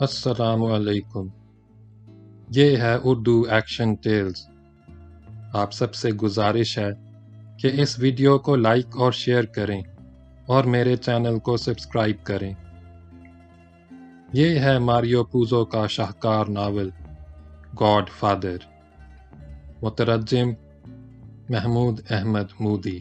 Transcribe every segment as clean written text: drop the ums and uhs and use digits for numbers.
السلام علیکم۔ یہ ہے اردو ایکشن ٹیلز۔ آپ سب سے گزارش ہے کہ اس ویڈیو کو لائک اور شیئر کریں اور میرے چینل کو سبسکرائب کریں۔ یہ ہے ماریو پوزو کا شاہکار ناول گاڈ فادر۔ مترجم محمود احمد مودی۔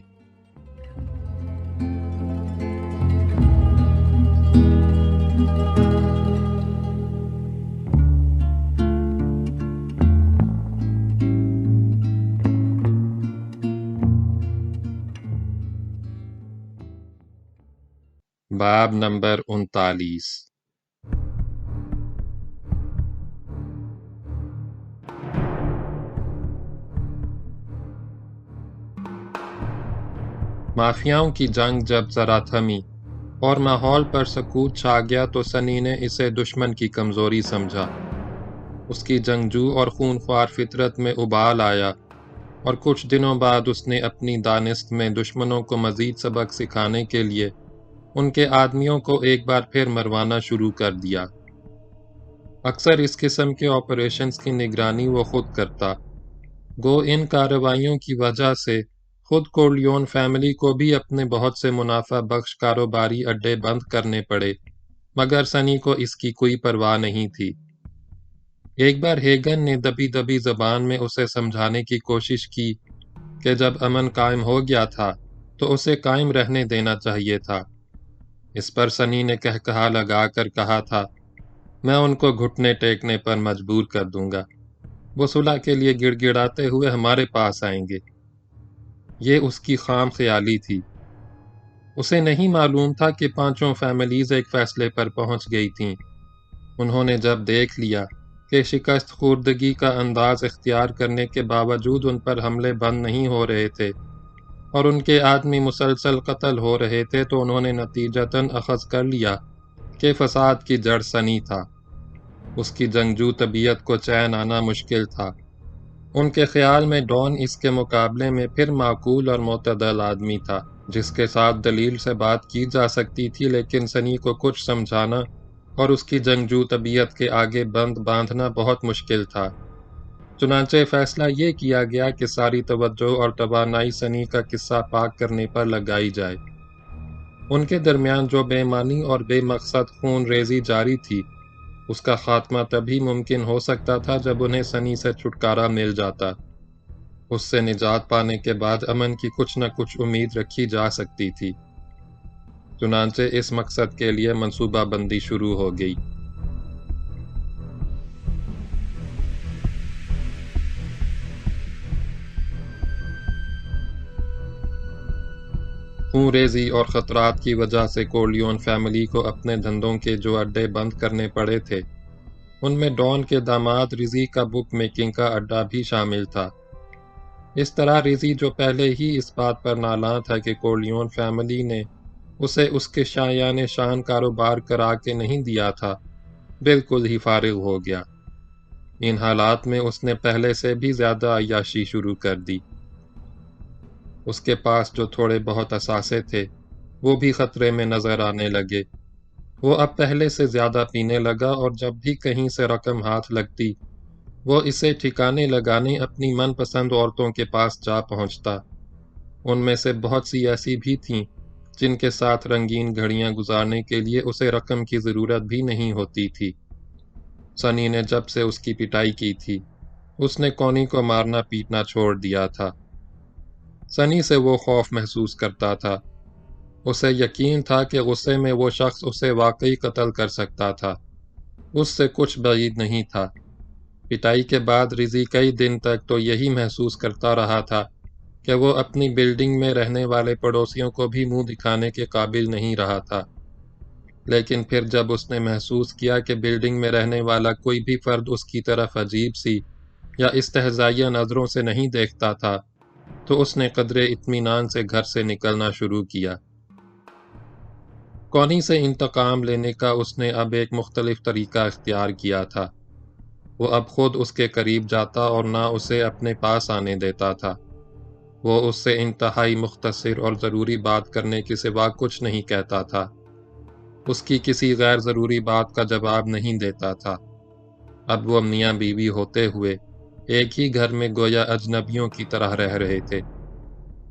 باب نمبر 39۔ مافیاؤں کی جنگ جب ذرا تھمی اور ماحول پر سکوت چھا گیا تو سنی نے اسے دشمن کی کمزوری سمجھا۔ اس کی جنگجو اور خونخوار فطرت میں ابال آیا اور کچھ دنوں بعد اس نے اپنی دانست میں دشمنوں کو مزید سبق سکھانے کے لیے ان کے آدمیوں کو ایک بار پھر مروانا شروع کر دیا۔ اکثر اس قسم کے آپریشنز کی نگرانی وہ خود کرتا، گو ان کارروائیوں کی وجہ سے خود کورلیون فیملی کو بھی اپنے بہت سے منافع بخش کاروباری اڈے بند کرنے پڑے، مگر سنی کو اس کی کوئی پرواہ نہیں تھی۔ ایک بار ہیگن نے دبی دبی زبان میں اسے سمجھانے کی کوشش کی کہ جب امن قائم ہو گیا تھا تو اسے قائم رہنے دینا چاہیے تھا۔ اس پر سنی نے کہا لگا کر کہا تھا، میں ان کو گھٹنے ٹیکنے پر مجبور کر دوں گا، وہ صلح کے لیے گڑ گڑاتے ہوئے ہمارے پاس آئیں گے۔ یہ اس کی خام خیالی تھی۔ اسے نہیں معلوم تھا کہ پانچوں فیملیز ایک فیصلے پر پہنچ گئی تھیں۔ انہوں نے جب دیکھ لیا کہ شکست خوردگی کا انداز اختیار کرنے کے باوجود ان پر حملے بند نہیں ہو رہے تھے اور ان کے آدمی مسلسل قتل ہو رہے تھے، تو انہوں نے نتیجتاً اخذ کر لیا کہ فساد کی جڑ سنی تھا۔ اس کی جنگجو طبیعت کو چین آنا مشکل تھا۔ ان کے خیال میں ڈان اس کے مقابلے میں پھر معقول اور معتدل آدمی تھا، جس کے ساتھ دلیل سے بات کی جا سکتی تھی، لیکن سنی کو کچھ سمجھانا اور اس کی جنگجو طبیعت کے آگے بند باندھنا بہت مشکل تھا۔ چنانچہ فیصلہ یہ کیا گیا کہ ساری توجہ اور توانائی سنی کا قصہ پاک کرنے پر لگائی جائے۔ ان کے درمیان جو بے معنی اور بے مقصد خون ریزی جاری تھی، اس کا خاتمہ تبھی ممکن ہو سکتا تھا جب انہیں سنی سے چھٹکارا مل جاتا۔ اس سے نجات پانے کے بعد امن کی کچھ نہ کچھ امید رکھی جا سکتی تھی۔ چنانچہ اس مقصد کے لیے منصوبہ بندی شروع ہو گئی۔ خون ریزی اور خطرات کی وجہ سے کورلیون فیملی کو اپنے دھندوں کے جو اڈے بند کرنے پڑے تھے، ان میں ڈان کے داماد ریزی کا بک میکنگ کا اڈا بھی شامل تھا۔ اس طرح ریزی، جو پہلے ہی اس بات پر نالاں تھا کہ کورلیون فیملی نے اسے اس کے شایان شان کاروبار کرا کے نہیں دیا تھا، بالکل ہی فارغ ہو گیا۔ ان حالات میں اس نے پہلے سے بھی زیادہ عیاشی شروع کر دی۔ اس کے پاس جو تھوڑے بہت اثاثے تھے، وہ بھی خطرے میں نظر آنے لگے۔ وہ اب پہلے سے زیادہ پینے لگا اور جب بھی کہیں سے رقم ہاتھ لگتی، وہ اسے ٹھکانے لگانے اپنی من پسند عورتوں کے پاس جا پہنچتا۔ ان میں سے بہت سی ایسی بھی تھیں جن کے ساتھ رنگین گھڑیاں گزارنے کے لیے اسے رقم کی ضرورت بھی نہیں ہوتی تھی۔ سنی نے جب سے اس کی پٹائی کی تھی، اس نے کونی کو مارنا پیٹنا چھوڑ دیا تھا۔ سنی سے وہ خوف محسوس کرتا تھا۔ اسے یقین تھا کہ غصے میں وہ شخص اسے واقعی قتل کر سکتا تھا۔ اس سے کچھ بعید نہیں تھا۔ پٹائی کے بعد ریزی کئی دن تک تو یہی محسوس کرتا رہا تھا کہ وہ اپنی بلڈنگ میں رہنے والے پڑوسیوں کو بھی منہ دکھانے کے قابل نہیں رہا تھا۔ لیکن پھر جب اس نے محسوس کیا کہ بلڈنگ میں رہنے والا کوئی بھی فرد اس کی طرف عجیب سی یا استہزائیہ نظروں سے نہیں دیکھتا تھا، تو اس نے قدرے اطمینان سے گھر سے نکلنا شروع کیا۔ کونی سے انتقام لینے کا اس نے اب ایک مختلف طریقہ اختیار کیا تھا۔ وہ اب خود اس کے قریب جاتا اور نہ اسے اپنے پاس آنے دیتا تھا۔ وہ اس سے انتہائی مختصر اور ضروری بات کرنے کے سوا کچھ نہیں کہتا تھا۔ اس کی کسی غیر ضروری بات کا جواب نہیں دیتا تھا۔ اب وہ میاں بیوی ہوتے ہوئے ایک ہی گھر میں گویا اجنبیوں کی طرح رہ رہے تھے۔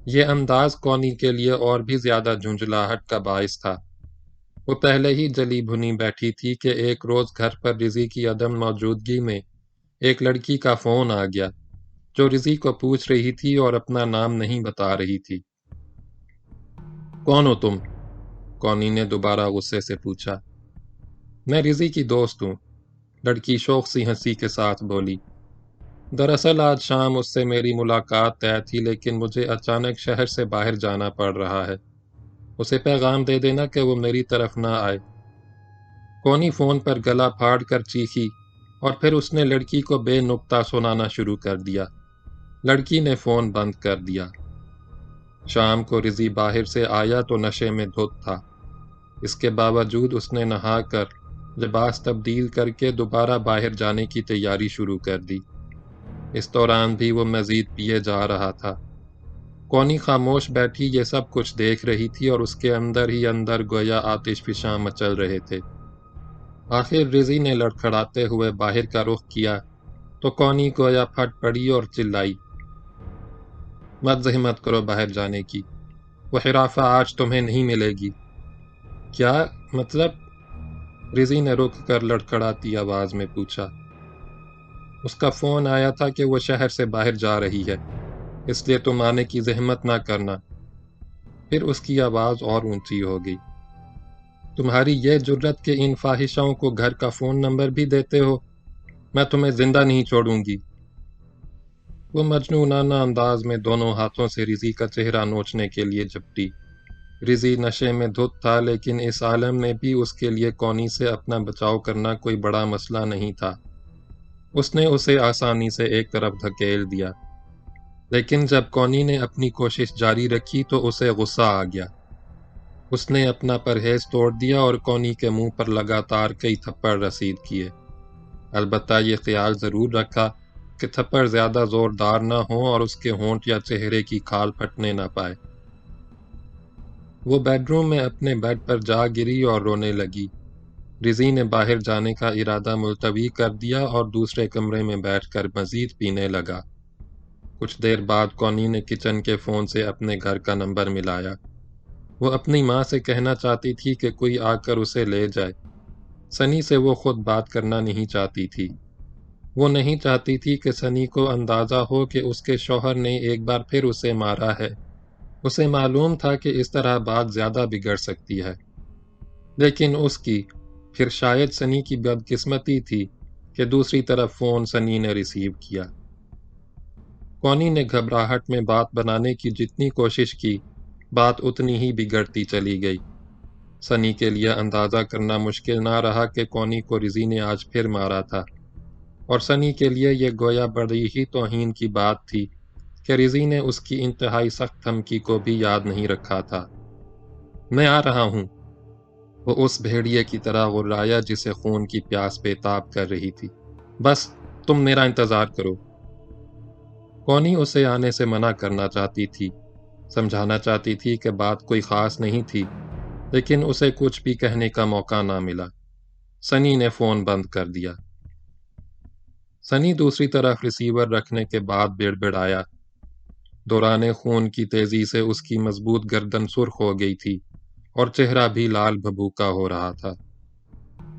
یہ انداز کونی کے لیے اور بھی زیادہ جھنجھلاہٹ کا باعث تھا۔ وہ پہلے ہی جلی بھنی بیٹھی تھی کہ ایک روز گھر پر رضی کی عدم موجودگی میں ایک لڑکی کا فون آ گیا جو رضی کو پوچھ رہی تھی اور اپنا نام نہیں بتا رہی تھی۔ کون ہو تم؟ کونی نے دوبارہ غصے سے پوچھا۔ میں رضی کی دوست ہوں، لڑکی شوق سی ہنسی کے ساتھ بولی۔ دراصل آج شام اس سے میری ملاقات طے تھی، لیکن مجھے اچانک شہر سے باہر جانا پڑ رہا ہے۔ اسے پیغام دے دینا کہ وہ میری طرف نہ آئے۔ کونی فون پر گلا پھاڑ کر چیخی اور پھر اس نے لڑکی کو بے نقطہ سنانا شروع کر دیا۔ لڑکی نے فون بند کر دیا۔ شام کو رضی باہر سے آیا تو نشے میں دھت تھا۔ اس کے باوجود اس نے نہا کر لباس تبدیل کر کے دوبارہ باہر جانے کی تیاری شروع کر دی۔ اس دوران بھی وہ مزید پیے جا رہا تھا۔ کونی خاموش بیٹھی یہ سب کچھ دیکھ رہی تھی اور اس کے اندر ہی اندر گویا آتش فشاں مچل رہے تھے۔ آخر رضی نے لڑکھڑاتے ہوئے باہر کا رخ کیا تو کونی گویا پھٹ پڑی اور چلائی، مت زحمت کرو باہر جانے کی، وہ حرافہ آج تمہیں نہیں ملے گی۔ کیا مطلب؟ رضی نے رک کر لڑکھڑاتی آواز میں پوچھا۔ اس کا فون آیا تھا کہ وہ شہر سے باہر جا رہی ہے، اس لیے تم آنے کی زحمت نہ کرنا۔ پھر اس کی آواز اور اونچی ہو گئی۔ تمہاری یہ جرت کہ ان فاحشاؤں کو گھر کا فون نمبر بھی دیتے ہو، میں تمہیں زندہ نہیں چھوڑوں گی۔ وہ مجنونانہ انداز میں دونوں ہاتھوں سے رضی کا چہرہ نوچنے کے لیے جھپٹی۔ رضی نشے میں دھت تھا، لیکن اس عالم میں بھی اس کے لیے کونی سے اپنا بچاؤ کرنا کوئی بڑا مسئلہ نہیں تھا۔ اس نے اسے آسانی سے ایک طرف دھکیل دیا، لیکن جب کونی نے اپنی کوشش جاری رکھی تو اسے غصہ آ گیا۔ اس نے اپنا پرہیز توڑ دیا اور کونی کے منہ پر لگاتار کئی تھپڑ رسید کیے۔ البتہ یہ خیال ضرور رکھا کہ تھپڑ زیادہ زوردار نہ ہوں اور اس کے ہونٹ یا چہرے کی کھال پھٹنے نہ پائے۔ وہ بیڈ روم میں اپنے بیڈ پر جا گری اور رونے لگی۔ رضی نے باہر جانے کا ارادہ ملتوی کر دیا اور دوسرے کمرے میں بیٹھ کر مزید پینے لگا۔ کچھ دیر بعد کونی نے کچن کے فون سے اپنے گھر کا نمبر ملایا۔ وہ اپنی ماں سے کہنا چاہتی تھی کہ کوئی آ کر اسے لے جائے۔ سنی سے وہ خود بات کرنا نہیں چاہتی تھی۔ وہ نہیں چاہتی تھی کہ سنی کو اندازہ ہو کہ اس کے شوہر نے ایک بار پھر اسے مارا ہے۔ اسے معلوم تھا کہ اس طرح بات زیادہ بگڑ سکتی ہے، لیکن اس کی پھر شاید سنی کی بدقسمتی تھی کہ دوسری طرف فون سنی نے ریسیو کیا۔ کونی نے گھبراہٹ میں بات بنانے کی جتنی کوشش کی، بات اتنی ہی بگڑتی چلی گئی۔ سنی کے لیے اندازہ کرنا مشکل نہ رہا کہ کونی کو رضی نے آج پھر مارا تھا، اور سنی کے لیے یہ گویا بڑی ہی توہین کی بات تھی کہ رضی نے اس کی انتہائی سخت دھمکی کو بھی یاد نہیں رکھا تھا۔ میں آ رہا ہوں، وہ اس بھیڑیے کی طرح غرایا جسے خون کی پیاس بے تاب کر رہی تھی۔ بس تم میرا انتظار کرو۔ کونی اسے آنے سے منع کرنا چاہتی تھی، سمجھانا چاہتی تھی کہ بات کوئی خاص نہیں تھی، لیکن اسے کچھ بھی کہنے کا موقع نہ ملا۔ سنی نے فون بند کر دیا۔ سنی دوسری طرف ریسیور رکھنے کے بعد بڑبڑایا۔ دوران خون کی تیزی سے اس کی مضبوط گردن سرخ ہو گئی تھی اور چہرہ بھی لال بھبوکا ہو رہا تھا۔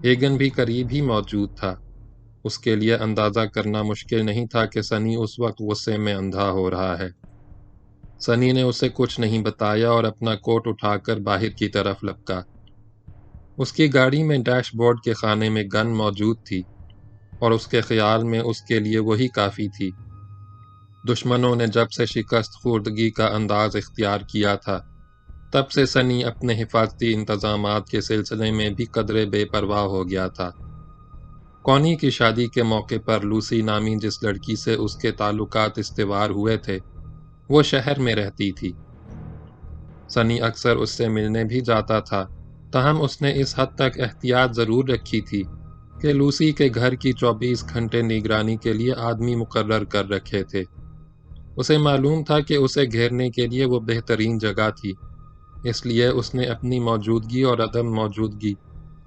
ایگن بھی قریب ہی موجود تھا۔ اس کے لیے اندازہ کرنا مشکل نہیں تھا کہ سنی اس وقت غصے میں اندھا ہو رہا ہے۔ سنی نے اسے کچھ نہیں بتایا اور اپنا کوٹ اٹھا کر باہر کی طرف لپکا۔ اس کی گاڑی میں ڈیش بورڈ کے خانے میں گن موجود تھی، اور اس کے خیال میں اس کے لیے وہی کافی تھی۔ دشمنوں نے جب سے شکست خوردگی کا انداز اختیار کیا تھا، تب سے سنی اپنے حفاظتی انتظامات کے سلسلے میں بھی قدرے بے پرواہ ہو گیا تھا۔ کونی کی شادی کے موقع پر لوسی نامی جس لڑکی سے اس کے تعلقات استوار ہوئے تھے، وہ شہر میں رہتی تھی۔ سنی اکثر اس سے ملنے بھی جاتا تھا، تاہم اس نے اس حد تک احتیاط ضرور رکھی تھی کہ لوسی کے گھر کی 24 گھنٹے نگرانی کے لیے آدمی مقرر کر رکھے تھے۔ اسے معلوم تھا کہ اسے گھیرنے کے لیے وہ بہترین جگہ تھی۔ اس لیے اس نے اپنی موجودگی اور عدم موجودگی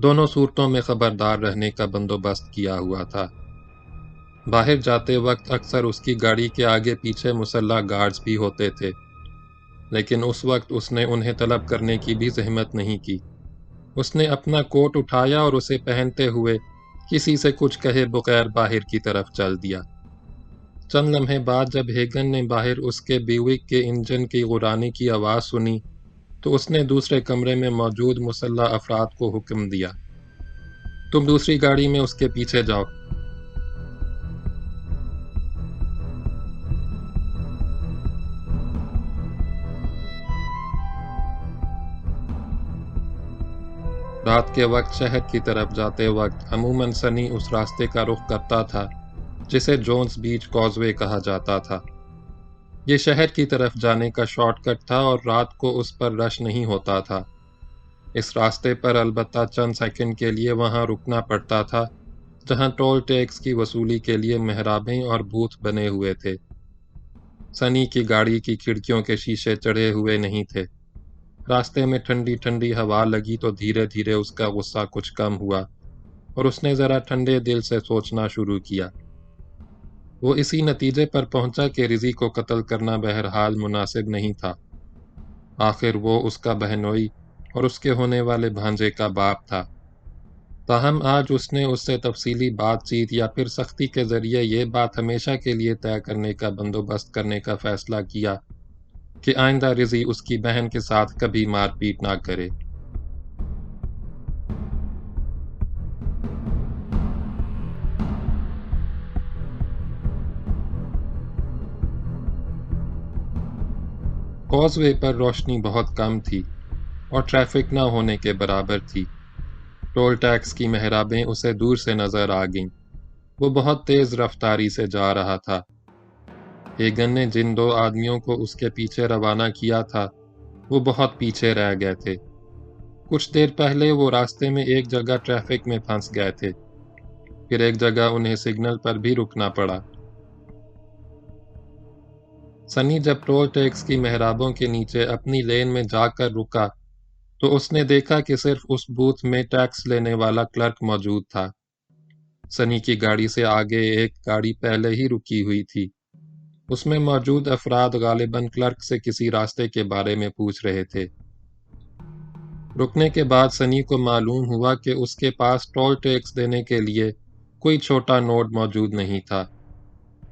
دونوں صورتوں میں خبردار رہنے کا بندوبست کیا ہوا تھا۔ باہر جاتے وقت اکثر اس کی گاڑی کے آگے پیچھے مسلح گارڈز بھی ہوتے تھے، لیکن اس وقت اس نے انہیں طلب کرنے کی بھی زحمت نہیں کی۔ اس نے اپنا کوٹ اٹھایا اور اسے پہنتے ہوئے کسی سے کچھ کہے بغیر باہر کی طرف چل دیا۔ چند لمحے بعد جب ہیگن نے باہر اس کے بیوک کے انجن کی غرانے کی آواز سنی تو اس نے دوسرے کمرے میں موجود مسلح افراد کو حکم دیا، تم دوسری گاڑی میں اس کے پیچھے جاؤ۔ رات کے وقت شہر کی طرف جاتے وقت عموماً سنی اس راستے کا رخ کرتا تھا جسے جونز بیچ کازوے کہا جاتا تھا۔ یہ شہر کی طرف جانے کا شارٹ کٹ تھا اور رات کو اس پر رش نہیں ہوتا تھا۔ اس راستے پر البتہ چند سیکنڈ کے لیے وہاں رکنا پڑتا تھا جہاں ٹول ٹیکس کی وصولی کے لیے محرابیں اور بوتھ بنے ہوئے تھے۔ سنی کی گاڑی کی کھڑکیوں کے شیشے چڑھے ہوئے نہیں تھے۔ راستے میں ٹھنڈی ٹھنڈی ہوا لگی تو دھیرے دھیرے اس کا غصہ کچھ کم ہوا اور اس نے ذرا ٹھنڈے دل سے سوچنا شروع کیا۔ وہ اسی نتیجے پر پہنچا کہ رضی کو قتل کرنا بہرحال مناسب نہیں تھا۔ آخر وہ اس کا بہنوئی اور اس کے ہونے والے بھانجے کا باپ تھا۔ تاہم آج اس نے اس سے تفصیلی بات چیت یا پھر سختی کے ذریعے یہ بات ہمیشہ کے لیے طے کرنے کا بندوبست کرنے کا فیصلہ کیا کہ آئندہ رضی اس کی بہن کے ساتھ کبھی مار پیٹ نہ کرے۔ کازوے پر روشنی بہت کم تھی اور ٹریفک نہ ہونے کے برابر تھی۔ ٹول ٹیکس کی محرابیں اسے دور سے نظر آ گئیں۔ وہ بہت تیز رفتاری سے جا رہا تھا۔ ہیگن نے جن دو آدمیوں کو اس کے پیچھے روانہ کیا تھا وہ بہت پیچھے رہ گئے تھے۔ کچھ دیر پہلے وہ راستے میں ایک جگہ ٹریفک میں پھنس گئے تھے، پھر ایک جگہ انہیں سگنل پر بھی رکنا پڑا۔ سنی جب ٹول ٹیکس کی محرابوں کے نیچے اپنی لین میں جا کر رکا تو اس نے دیکھا کہ صرف اس بوتھ میں ٹیکس لینے والا کلرک موجود تھا۔ سنی کی گاڑی سے آگے ایک گاڑی پہلے ہی رکی ہوئی تھی۔ اس میں موجود افراد غالباً کلرک سے کسی راستے کے بارے میں پوچھ رہے تھے۔ رکنے کے بعد سنی کو معلوم ہوا کہ اس کے پاس ٹول ٹیکس دینے کے لیے کوئی چھوٹا نوٹ موجود نہیں تھا۔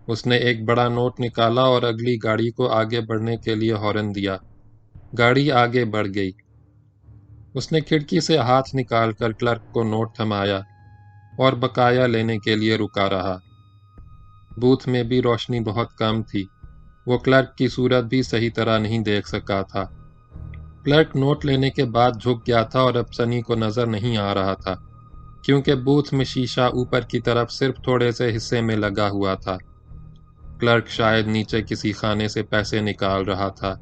اس نے ایک بڑا نوٹ نکالا اور اگلی گاڑی کو آگے بڑھنے کے لیے ہارن دیا۔ گاڑی آگے بڑھ گئی۔ اس نے کھڑکی سے ہاتھ نکال کر کلرک کو نوٹ تھمایا اور بقایا لینے کے لیے رکا رہا۔ بوتھ میں بھی روشنی بہت کم تھی۔ وہ کلرک کی صورت بھی صحیح طرح نہیں دیکھ سکا تھا۔ کلرک نوٹ لینے کے بعد جھک گیا تھا اور اب سنی کو نظر نہیں آ رہا تھا کیونکہ بوتھ میں شیشہ اوپر کی طرف صرف تھوڑے سے حصے میں لگا ہوا تھا۔ کلرک شاید نیچے کسی خانے سے پیسے نکال رہا تھا۔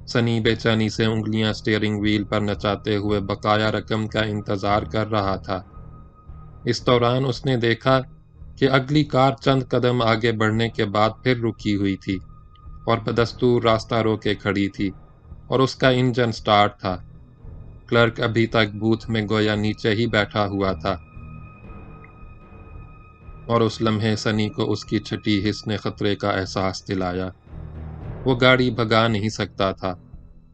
سنی بے چینی سے انگلیاں سٹیئرنگ وہیل پر نچاتے ہوئے بقایا رقم کا انتظار کر رہا تھا۔ اس دوران اس نے دیکھا کہ اگلی کار چند قدم آگے بڑھنے کے بعد پھر رکی ہوئی تھی اور بدستور راستہ روکے کھڑی تھی اور اس کا انجن سٹارٹ تھا۔ کلرک ابھی تک بوتھ میں گویا نیچے ہی بیٹھا ہوا تھا اور اس لمحے سنی کو اس کی چھٹی حس نے خطرے کا احساس دلایا۔ وہ گاڑی بھگا نہیں سکتا تھا،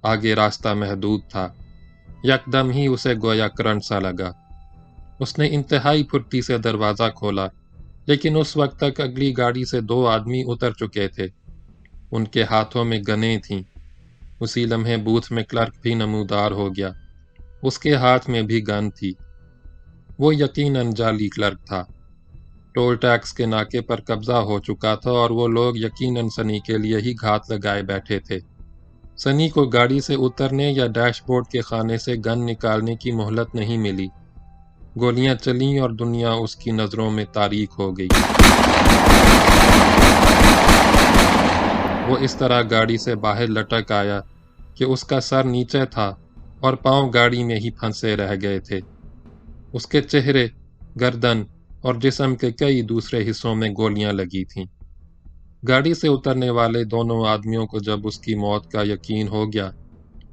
آگے راستہ محدود تھا۔ یکدم ہی اسے گویا کرنٹ سا لگا۔ اس نے انتہائی پھرتی سے دروازہ کھولا، لیکن اس وقت تک اگلی گاڑی سے دو آدمی اتر چکے تھے۔ ان کے ہاتھوں میں گنیں تھیں۔ اسی لمحے بوتھ میں کلرک بھی نمودار ہو گیا۔ اس کے ہاتھ میں بھی گن تھی۔ وہ یقیناً جعلی کلرک تھا۔ ٹول ٹیکس کے ناکے پر قبضہ ہو چکا تھا اور وہ لوگ یقیناً سنی کے لیے ہی گھات لگائے بیٹھے تھے۔ سنی کو گاڑی سے اترنے یا ڈیش بورڈ کے خانے سے گن نکالنے کی مہلت نہیں ملی۔ گولیاں چلیں اور دنیا اس کی نظروں میں تاریک ہو گئی۔ وہ اس طرح گاڑی سے باہر لٹک آیا کہ اس کا سر نیچے تھا اور پاؤں گاڑی میں ہی پھنسے رہ گئے تھے۔ اس کے چہرے، گردن اور جسم کے کئی دوسرے حصوں میں گولیاں لگی تھیں۔ گاڑی سے اترنے والے دونوں آدمیوں کو جب اس کی موت کا یقین ہو گیا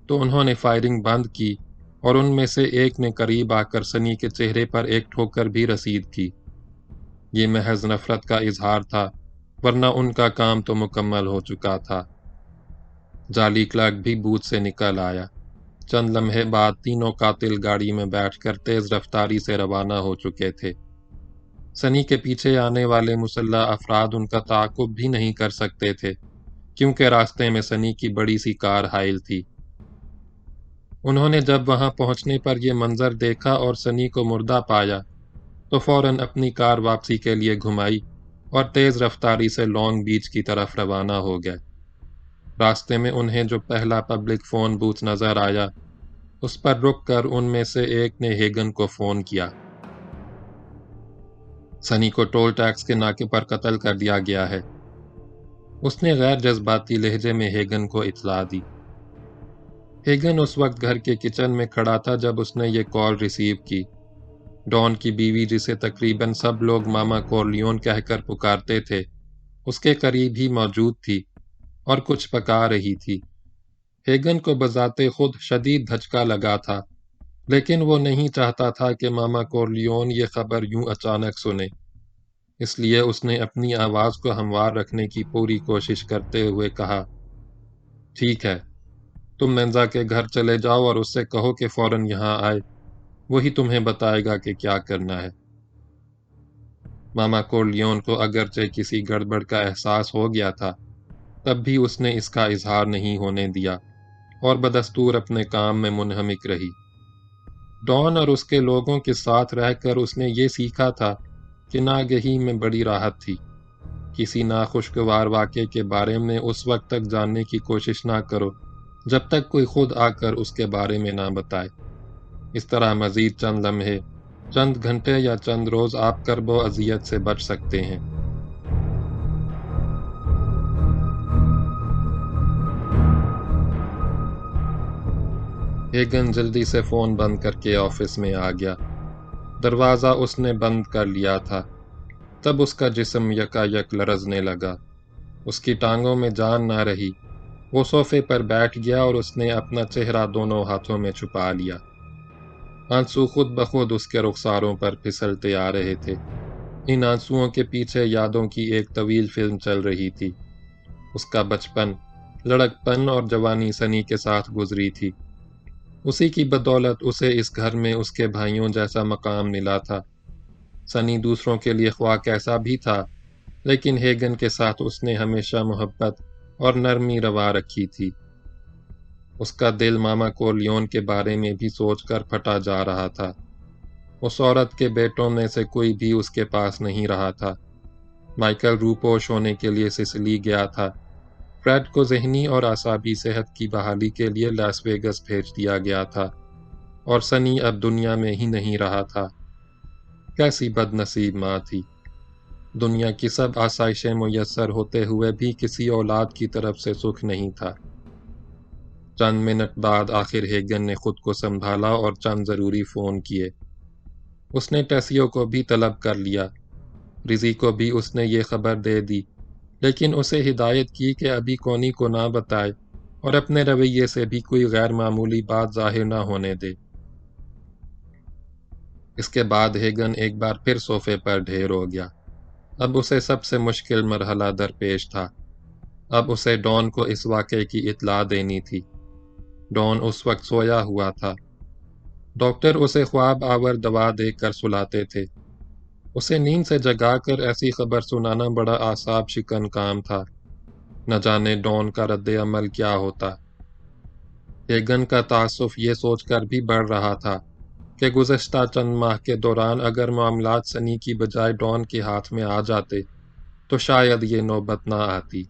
تو انہوں نے فائرنگ بند کی اور ان میں سے ایک نے قریب آ کر سنی کے چہرے پر ایک ٹھوکر بھی رسید کی۔ یہ محض نفرت کا اظہار تھا، ورنہ ان کا کام تو مکمل ہو چکا تھا۔ جعلی کلرک بھی بوتھ سے نکل آیا۔ چند لمحے بعد تینوں قاتل گاڑی میں بیٹھ کر تیز رفتاری سے روانہ ہو چکے تھے۔ سنی کے پیچھے آنے والے مسلح افراد ان کا تعاقب بھی نہیں کر سکتے تھے، کیونکہ راستے میں سنی کی بڑی سی کار حائل تھی۔ انہوں نے جب وہاں پہنچنے پر یہ منظر دیکھا اور سنی کو مردہ پایا تو فوراً اپنی کار واپسی کے لیے گھمائی اور تیز رفتاری سے لانگ بیچ کی طرف روانہ ہو گئے۔ راستے میں انہیں جو پہلا پبلک فون بوتھ نظر آیا، اس پر رک کر ان میں سے ایک نے ہیگن کو فون کیا۔ سنی کو ٹول ٹیکس کے ناکے پر قتل کر دیا گیا ہے، اس نے غیر جذباتی لہجے میں ہیگن کو اطلاع دی۔ ہیگن اس وقت گھر کے کچن میں کھڑا تھا جب اس نے یہ کال ریسیو کی۔ ڈان کی بیوی، جسے تقریباً سب لوگ ماما کورلیون کہہ کر پکارتے تھے، اس کے قریب ہی موجود تھی اور کچھ پکا رہی تھی۔ ہیگن کو بذات خود شدید دھچکا لگا تھا، لیکن وہ نہیں چاہتا تھا کہ ماما کورلیون یہ خبر یوں اچانک سنے، اس لیے اس نے اپنی آواز کو ہموار رکھنے کی پوری کوشش کرتے ہوئے کہا، ٹھیک ہے، تم منزا کے گھر چلے جاؤ اور اس سے کہو کہ فوراً یہاں آئے، وہی تمہیں بتائے گا کہ کیا کرنا ہے۔ ماما کورلیون کو اگرچہ کسی گڑبڑ کا احساس ہو گیا تھا، تب بھی اس نے اس کا اظہار نہیں ہونے دیا اور بدستور اپنے کام میں منہمک رہی۔ ڈان اور اس کے لوگوں کے ساتھ رہ کر اس نے یہ سیکھا تھا کہ ناگہی میں بڑی راحت تھی۔ کسی ناخوشگوار واقعے کے بارے میں اس وقت تک جاننے کی کوشش نہ کرو جب تک کوئی خود آ کر اس کے بارے میں نہ بتائے۔ اس طرح مزید چند لمحے، چند گھنٹے یا چند روز آپ کرب و اذیت سے بچ سکتے ہیں۔ ہیگن جلدی سے فون بند کر کے آفس میں آ گیا۔ دروازہ اس نے بند کر لیا تھا، تب اس کا جسم یکا یک لرزنے لگا۔ اس کی ٹانگوں میں جان نہ رہی۔ وہ صوفے پر بیٹھ گیا اور اس نے اپنا چہرہ دونوں ہاتھوں میں چھپا لیا۔ آنسو خود بخود اس کے رخساروں پر پھسلتے آ رہے تھے۔ ان آنسوؤں کے پیچھے یادوں کی ایک طویل فلم چل رہی تھی۔ اس کا بچپن، لڑکپن اور جوانی سنی کے ساتھ گزری تھی۔ اسی کی بدولت اسے اس گھر میں اس کے بھائیوں جیسا مقام ملا تھا۔ سنی دوسروں کے لیے خواہ کیسا بھی تھا، لیکن ہیگن کے ساتھ اس نے ہمیشہ محبت اور نرمی روا رکھی تھی۔ اس کا دل ماما کورلیون کے بارے میں بھی سوچ کر پھٹا جا رہا تھا۔ اس عورت کے بیٹوں میں سے کوئی بھی اس کے پاس نہیں رہا تھا۔ مائیکل روپوش ہونے کے لیے سسلی گیا تھا۔ فریڈ کو ذہنی اور اعصابی صحت کی بحالی کے لیے لاس ویگس بھیج دیا گیا تھا، اور سنی اب دنیا میں ہی نہیں رہا تھا۔ کیسی بد نصیب ماں تھی! دنیا کی سب آسائشیں میسر ہوتے ہوئے بھی کسی اولاد کی طرف سے سکھ نہیں تھا۔ چند منٹ بعد آخر ہیگن نے خود کو سنبھالا اور چند ضروری فون کیے۔ اس نے ٹیسیو کو بھی طلب کر لیا۔ رزی کو بھی اس نے یہ خبر دے دی، لیکن اسے ہدایت کی کہ ابھی کونی کو نہ بتائے اور اپنے رویے سے بھی کوئی غیر معمولی بات ظاہر نہ ہونے دے۔ اس کے بعد ہیگن ایک بار پھر صوفے پر ڈھیر ہو گیا۔ اب اسے سب سے مشکل مرحلہ درپیش تھا۔ اب اسے ڈان کو اس واقعے کی اطلاع دینی تھی۔ ڈان اس وقت سویا ہوا تھا۔ ڈاکٹر اسے خواب آور دوا دے کر سلاتے تھے۔ اسے نیند سے جگا کر ایسی خبر سنانا بڑا اعصاب شکن کام تھا۔ نہ جانے ڈان کا رد عمل کیا ہوتا۔ ہیگن کا تعصف یہ سوچ کر بھی بڑھ رہا تھا کہ گزشتہ چند ماہ کے دوران اگر معاملات سنی کی بجائے ڈان کے ہاتھ میں آ جاتے تو شاید یہ نوبت نہ آتی۔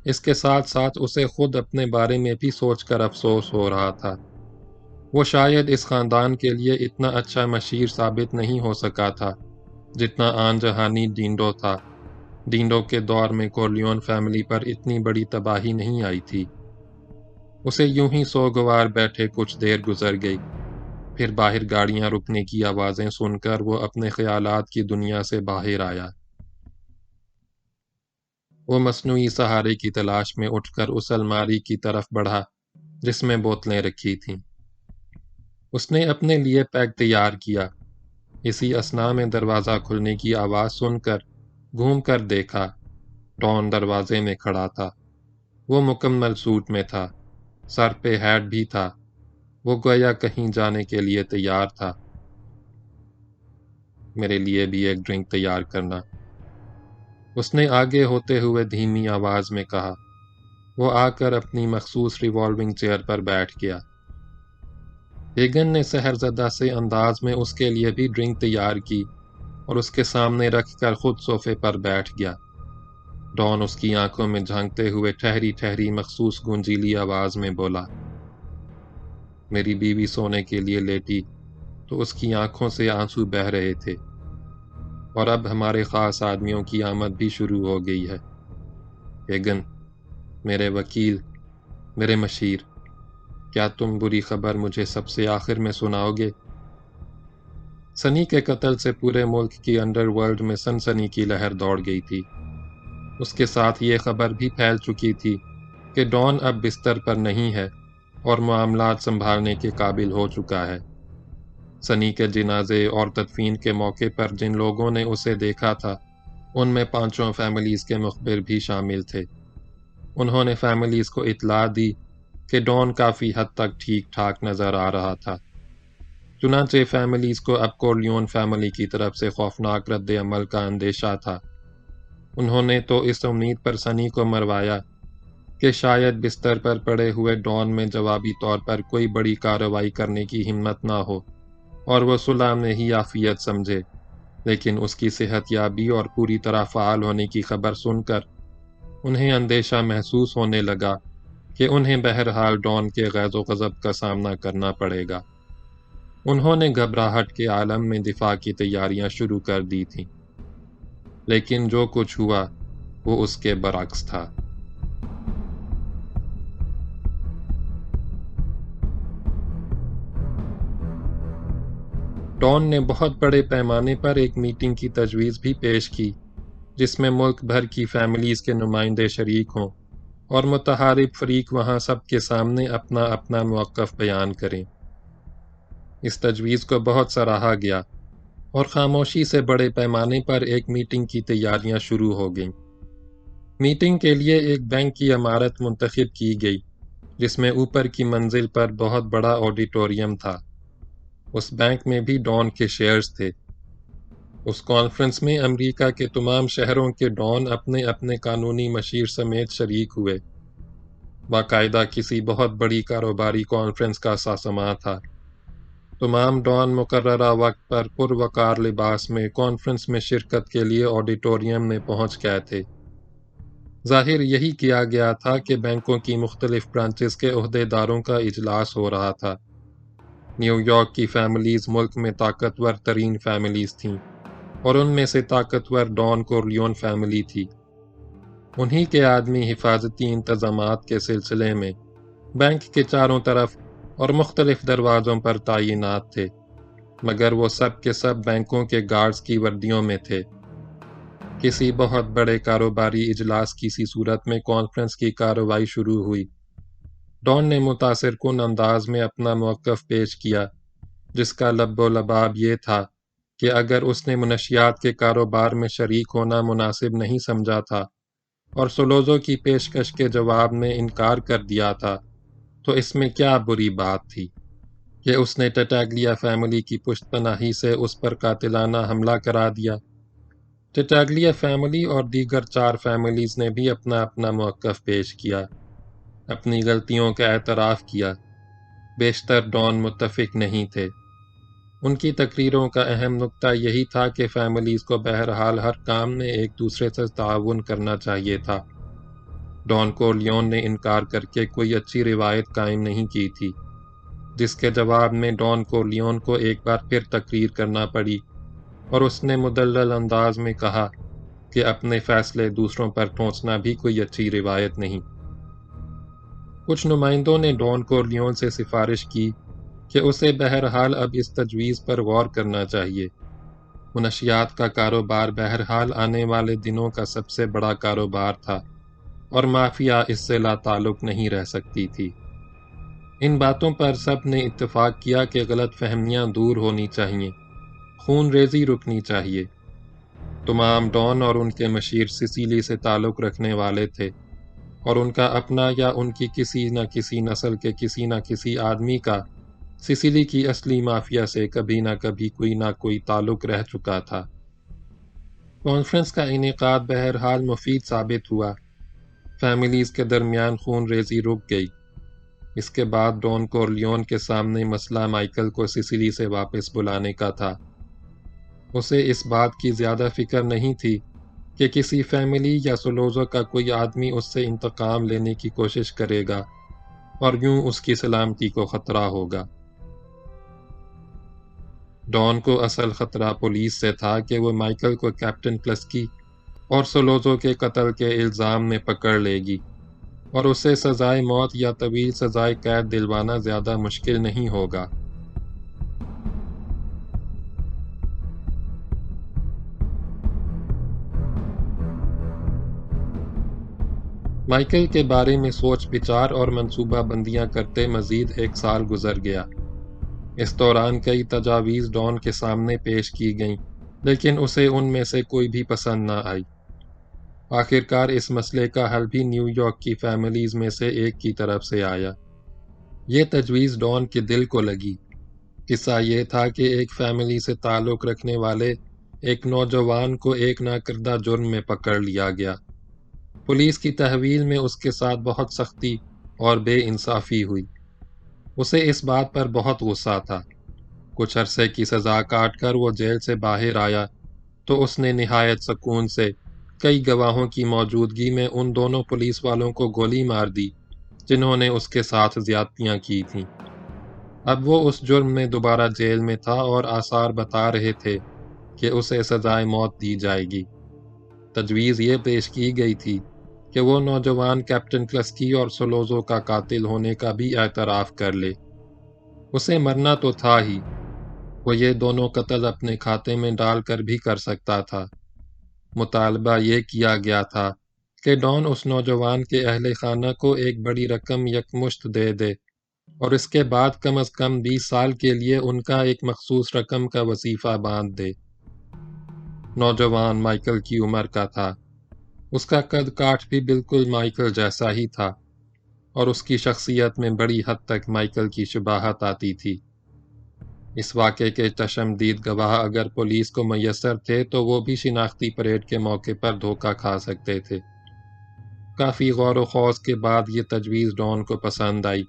اس کے ساتھ ساتھ اسے خود اپنے بارے میں بھی سوچ کر افسوس ہو رہا تھا۔ وہ شاید اس خاندان کے لیے اتنا اچھا مشیر ثابت نہیں ہو سکا تھا جتنا آن جہانی ڈینڈو تھا۔ ڈینڈو کے دور میں کورلیون فیملی پر اتنی بڑی تباہی نہیں آئی تھی۔ اسے یوں ہی سوگوار بیٹھے کچھ دیر گزر گئی، پھر باہر گاڑیاں رکنے کی آوازیں سن کر وہ اپنے خیالات کی دنیا سے باہر آیا۔ وہ مصنوعی سہارے کی تلاش میں اٹھ کر اس الماری کی طرف بڑھا جس میں بوتلیں رکھی تھیں۔ اس نے اپنے لیے پیک تیار کیا۔ اسی اثناء میں دروازہ کھلنے کی آواز سن کر گھوم کر دیکھا۔ ڈان دروازے میں کھڑا تھا۔ وہ مکمل سوٹ میں تھا، سر پہ ہیٹ بھی تھا۔ وہ گویا کہیں جانے کے لیے تیار تھا۔ میرے لیے بھی ایک ڈرنک تیار کرنا، اس نے آگے ہوتے ہوئے دھیمی آواز میں کہا۔ وہ آ کر اپنی مخصوص ریوالونگ چیئر پر بیٹھ گیا۔ ہیگن نے سحرزدہ سے انداز میں اس کے لیے بھی ڈرنک تیار کی اور اس کے سامنے رکھ کر خود صوفے پر بیٹھ گیا۔ ڈان اس کی آنکھوں میں جھانکتے ہوئے ٹھہری ٹھہری مخصوص گونجیلی آواز میں بولا۔ میری بیوی سونے کے لیے لیٹی تو اس کی آنکھوں سے آنسو بہہ رہے تھے، اور اب ہمارے خاص آدمیوں کی آمد بھی شروع ہو گئی ہے۔ ہیگن، میرے وکیل، میرے مشیر، کیا تم بری خبر مجھے سب سے آخر میں سناؤ گے؟ سنی کے قتل سے پورے ملک کی انڈر ورلڈ میں سنسنی کی لہر دوڑ گئی تھی۔ اس کے ساتھ یہ خبر بھی پھیل چکی تھی کہ ڈان اب بستر پر نہیں ہے اور معاملات سنبھالنے کے قابل ہو چکا ہے۔ سنی کے جنازے اور تدفین کے موقع پر جن لوگوں نے اسے دیکھا تھا، ان میں 5 فیملیز کے مخبر بھی شامل تھے۔ انہوں نے فیملیز کو اطلاع دی کہ ڈان کافی حد تک ٹھیک ٹھاک نظر آ رہا تھا۔ چنانچہ فیملیز کو اب کورلیون فیملی کی طرف سے خوفناک رد عمل کا اندیشہ تھا۔ انہوں نے تو اس امید پر سنی کو مروایا کہ شاید بستر پر پڑے ہوئے ڈان میں جوابی طور پر کوئی بڑی کارروائی کرنے کی ہمت نہ ہو اور وہ صلح میں ہی عافیت سمجھے، لیکن اس کی صحت یابی اور پوری طرح فعال ہونے کی خبر سن کر انہیں اندیشہ محسوس ہونے لگا کہ انہیں بہرحال ڈان کے غیظ و غضب کا سامنا کرنا پڑے گا۔ انہوں نے گھبراہٹ کے عالم میں دفاع کی تیاریاں شروع کر دی تھیں، لیکن جو کچھ ہوا وہ اس کے برعکس تھا۔ ڈان نے بہت بڑے پیمانے پر ایک میٹنگ کی تجویز بھی پیش کی، جس میں ملک بھر کی فیملیز کے نمائندے شریک ہوں اور متحارب فریق وہاں سب کے سامنے اپنا اپنا موقف بیان کریں۔ اس تجویز کو بہت سراہا گیا اور خاموشی سے بڑے پیمانے پر ایک میٹنگ کی تیاریاں شروع ہو گئیں۔ میٹنگ کے لیے ایک بینک کی عمارت منتخب کی گئی، جس میں اوپر کی منزل پر بہت بڑا آڈیٹوریم تھا۔ اس بینک میں بھی ڈان کے شیئرز تھے۔ اس کانفرنس میں امریکہ کے تمام شہروں کے ڈان اپنے اپنے قانونی مشیر سمیت شریک ہوئے۔ باقاعدہ کسی بہت بڑی کاروباری کانفرنس کا سا سماع تھا۔ تمام ڈان مقررہ وقت پر پروقار لباس میں کانفرنس میں شرکت کے لیے آڈیٹوریم میں پہنچ گئے تھے۔ ظاہر یہی کیا گیا تھا کہ بینکوں کی مختلف برانچز کے عہدیداروں کا اجلاس ہو رہا تھا۔ نیو یارک کی فیملیز ملک میں طاقتور ترین فیملیز تھیں، اور ان میں سے طاقتور ڈان کورلیون فیملی تھی۔ انہی کے آدمی حفاظتی انتظامات کے سلسلے میں بینک کے چاروں طرف اور مختلف دروازوں پر تعینات تھے، مگر وہ سب کے سب بینکوں کے گارڈز کی وردیوں میں تھے۔ کسی بہت بڑے کاروباری اجلاس کی سی صورت میں کانفرنس کی کارروائی شروع ہوئی۔ ڈان نے متاثر کن انداز میں اپنا موقف پیش کیا، جس کا لب و لباب یہ تھا کہ اگر اس نے منشیات کے کاروبار میں شریک ہونا مناسب نہیں سمجھا تھا اور سولوزو کی پیشکش کے جواب میں انکار کر دیا تھا، تو اس میں کیا بری بات تھی کہ اس نے ٹٹاگلیا فیملی کی پشت پناہی سے اس پر قاتلانہ حملہ کرا دیا۔ ٹٹاگلیا فیملی اور دیگر 4 فیملیز نے بھی اپنا اپنا موقف پیش کیا، اپنی غلطیوں کا اعتراف کیا۔ بیشتر ڈان متفق نہیں تھے۔ ان کی تقریروں کا اہم نقطہ یہی تھا کہ فیملیز کو بہرحال ہر کام میں ایک دوسرے سے تعاون کرنا چاہیے تھا۔ ڈان کورلیون نے انکار کر کے کوئی اچھی روایت قائم نہیں کی تھی، جس کے جواب میں ڈان کورلیون کو ایک بار پھر تقریر کرنا پڑی، اور اس نے مدلل انداز میں کہا کہ اپنے فیصلے دوسروں پر ٹھونسنا بھی کوئی اچھی روایت نہیں۔ کچھ نمائندوں نے ڈان کورلیون سے سفارش کی کہ اسے بہرحال اب اس تجویز پر غور کرنا چاہیے۔ منشیات کا کاروبار بہرحال آنے والے دنوں کا سب سے بڑا کاروبار تھا، اور مافیا اس سے لا تعلق نہیں رہ سکتی تھی۔ ان باتوں پر سب نے اتفاق کیا کہ غلط فہمیاں دور ہونی چاہیے، خون ریزی رکنی چاہیے۔ تمام ڈان اور ان کے مشیر سسیلی سے تعلق رکھنے والے تھے، اور ان کا اپنا یا ان کی کسی نہ کسی نسل کے کسی نہ کسی آدمی کا سسیلی کی اصلی مافیا سے کبھی نہ کبھی کوئی نہ کوئی تعلق رہ چکا تھا۔ کانفرنس کا انعقاد بہرحال مفید ثابت ہوا۔ فیملیز کے درمیان خون ریزی رک گئی۔ اس کے بعد ڈان کورلیون کے سامنے مسئلہ مائیکل کو سسیلی سے واپس بلانے کا تھا۔ اسے اس بات کی زیادہ فکر نہیں تھی کہ کسی فیملی یا سولوزو کا کوئی آدمی اس سے انتقام لینے کی کوشش کرے گا اور یوں اس کی سلامتی کو خطرہ ہوگا۔ ڈان کو اصل خطرہ پولیس سے تھا کہ وہ مائیکل کو کیپٹن کلسکی اور سولوزو کے قتل کے الزام میں پکڑ لے گی، اور اسے سزائے موت یا طویل سزائے قید دلوانا زیادہ مشکل نہیں ہوگا۔ مائیکل کے بارے میں سوچ بچار اور منصوبہ بندیاں کرتے مزید 1 سال گزر گیا۔ اس دوران کئی تجاویز ڈان کے سامنے پیش کی گئیں، لیکن اسے ان میں سے کوئی بھی پسند نہ آئی۔ آخرکار اس مسئلے کا حل بھی نیو یارک کی فیملیز میں سے ایک کی طرف سے آیا۔ یہ تجویز ڈان کے دل کو لگی۔ قصہ یہ تھا کہ ایک فیملی سے تعلق رکھنے والے ایک نوجوان کو ایک ناکردہ جرم میں پکڑ لیا گیا۔ پولیس کی تحویل میں اس کے ساتھ بہت سختی اور بے انصافی ہوئی۔ اسے اس بات پر بہت غصہ تھا۔ کچھ عرصے کی سزا کاٹ کر وہ جیل سے باہر آیا تو اس نے نہایت سکون سے کئی گواہوں کی موجودگی میں ان دونوں پولیس والوں کو گولی مار دی جنہوں نے اس کے ساتھ زیادتیاں کی تھیں۔ اب وہ اس جرم میں دوبارہ جیل میں تھا اور آثار بتا رہے تھے کہ اسے سزائے موت دی جائے گی۔ تجویز یہ پیش کی گئی تھی کہ وہ نوجوان کیپٹن کلسکی اور سولوزو کا قاتل ہونے کا بھی اعتراف کر لے۔ اسے مرنا تو تھا ہی، وہ یہ دونوں قتل اپنے کھاتے میں ڈال کر بھی کر سکتا تھا۔ مطالبہ یہ کیا گیا تھا کہ ڈان اس نوجوان کے اہل خانہ کو ایک بڑی رقم یکمشت دے دے اور اس کے بعد کم از کم 20 سال کے لیے ان کا ایک مخصوص رقم کا وظیفہ باندھ دے۔ نوجوان مائیکل کی عمر کا تھا۔ اس کا قد کاٹ بھی بالکل مائیکل جیسا ہی تھا، اور اس کی شخصیت میں بڑی حد تک مائیکل کی شباہت آتی تھی۔ اس واقعے کے چشمدید گواہ اگر پولیس کو میسر تھے تو وہ بھی شناختی پریڈ کے موقع پر دھوکہ کھا سکتے تھے۔ کافی غور و خوض کے بعد یہ تجویز ڈان کو پسند آئی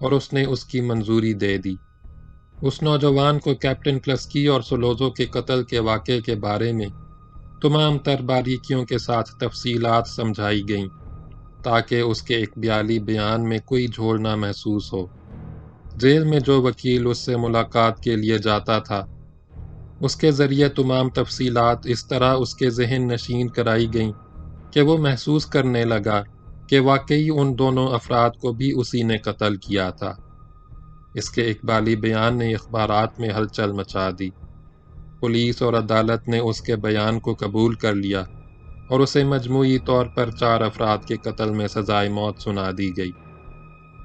اور اس نے اس کی منظوری دے دی۔ اس نوجوان کو کیپٹن کلسکی اور سولوزو کے قتل کے واقعے کے بارے میں تمام تر باریکیوں کے ساتھ تفصیلات سمجھائی گئیں تاکہ اس کے اقبالی بیان میں کوئی جھوٹ نہ محسوس ہو۔ جیل میں جو وکیل اس سے ملاقات کے لیے جاتا تھا، اس کے ذریعے تمام تفصیلات اس طرح اس کے ذہن نشین کرائی گئیں کہ وہ محسوس کرنے لگا کہ واقعی ان دونوں افراد کو بھی اسی نے قتل کیا تھا۔ اس کے اقبالی بیان نے اخبارات میں ہلچل مچا دی۔ پولیس اور عدالت نے اس کے بیان کو قبول کر لیا اور اسے مجموعی طور پر 4 افراد کے قتل میں سزائے موت سنا دی گئی۔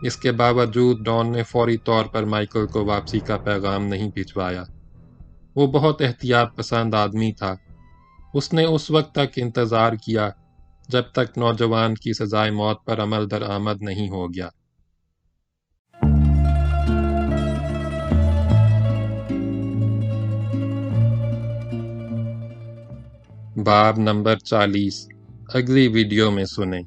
اس کے باوجود ڈان نے فوری طور پر مائیکل کو واپسی کا پیغام نہیں بھجوایا۔ وہ بہت احتیاط پسند آدمی تھا۔ اس نے اس وقت تک انتظار کیا جب تک نوجوان کی سزائے موت پر عمل درآمد نہیں ہو گیا۔ باب نمبر 40 اگلی ویڈیو میں سنیں۔